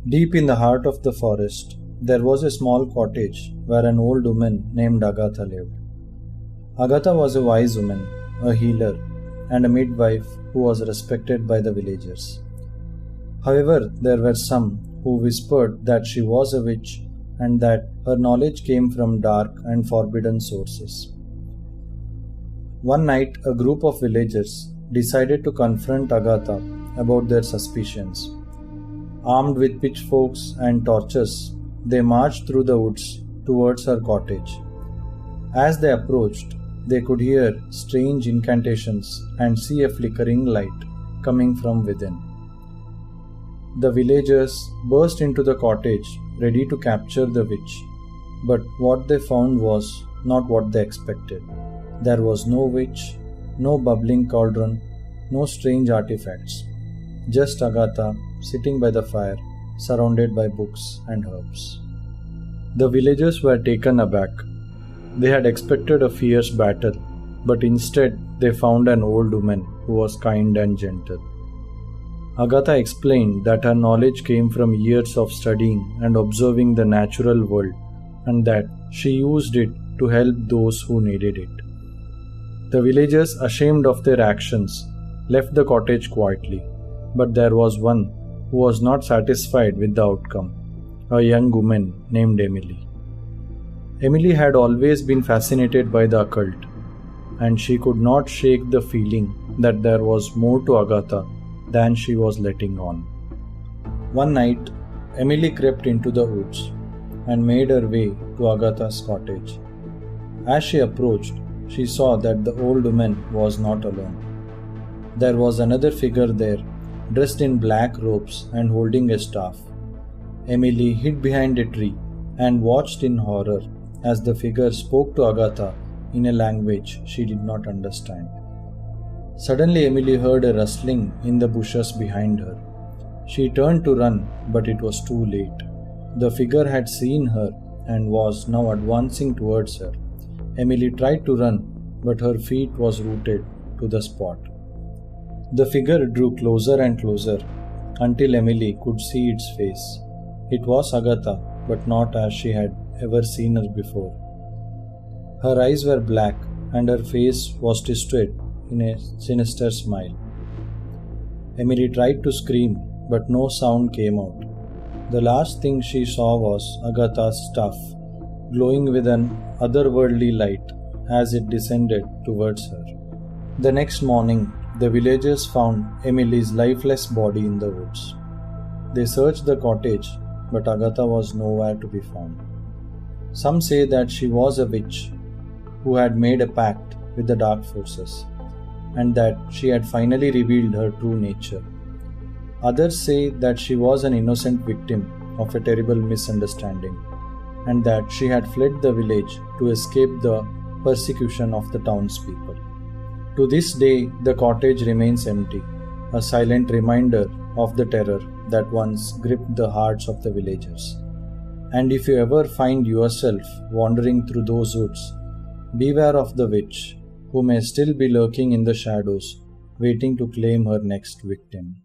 Deep in the heart of the forest, there was a small cottage where an old woman named Agatha lived. Agatha was a wise woman, a healer, and a midwife who was respected by the villagers. However, there were some who whispered that she was a witch and that her knowledge came from dark and forbidden sources. One night, a group of villagers decided to confront Agatha about their suspicions. Armed with pitchforks and torches, they marched through the woods towards her cottage. As they approached, they could hear strange incantations and see a flickering light coming from within. The villagers burst into the cottage, ready to capture the witch, but what they found was not what they expected. There was no witch, no bubbling cauldron, no strange artifacts. Just Agatha sitting by the fire, surrounded by books and herbs. The villagers were taken aback. They had expected a fierce battle, but instead they found an old woman who was kind and gentle. Agatha explained that her knowledge came from years of studying and observing the natural world, and that she used it to help those who needed it. The villagers, ashamed of their actions, left the cottage quietly, but there was one who was not satisfied with the outcome, a young woman named Emily. Emily had always been fascinated by the occult, and she could not shake the feeling that there was more to Agatha than she was letting on. One night, Emily crept into the woods and made her way to Agatha's cottage. As she approached, she saw that the old woman was not alone. There was another figure there, dressed in black robes and holding a staff. Emily hid behind a tree and watched in horror as the figure spoke to Agatha in a language she did not understand. Suddenly, Emily heard a rustling in the bushes behind her. She turned to run, but it was too late. The figure had seen her and was now advancing towards her. Emily tried to run, but her feet was rooted to the spot. The figure drew closer and closer until Emily could see its face. It was Agatha, but not as she had ever seen her before. Her eyes were black and her face was twisted in a sinister smile. Emily tried to scream, but no sound came out. The last thing she saw was Agatha's staff, glowing with an otherworldly light as it descended towards her. The next morning, the villagers found Emily's lifeless body in the woods. They searched the cottage, but Agatha was nowhere to be found. Some say that she was a witch who had made a pact with the dark forces, and that she had finally revealed her true nature. Others say that she was an innocent victim of a terrible misunderstanding, and that she had fled the village to escape the persecution of the townspeople. To this day, the cottage remains empty, a silent reminder of the terror that once gripped the hearts of the villagers. And if you ever find yourself wandering through those woods, beware of the witch, who may still be lurking in the shadows, waiting to claim her next victim.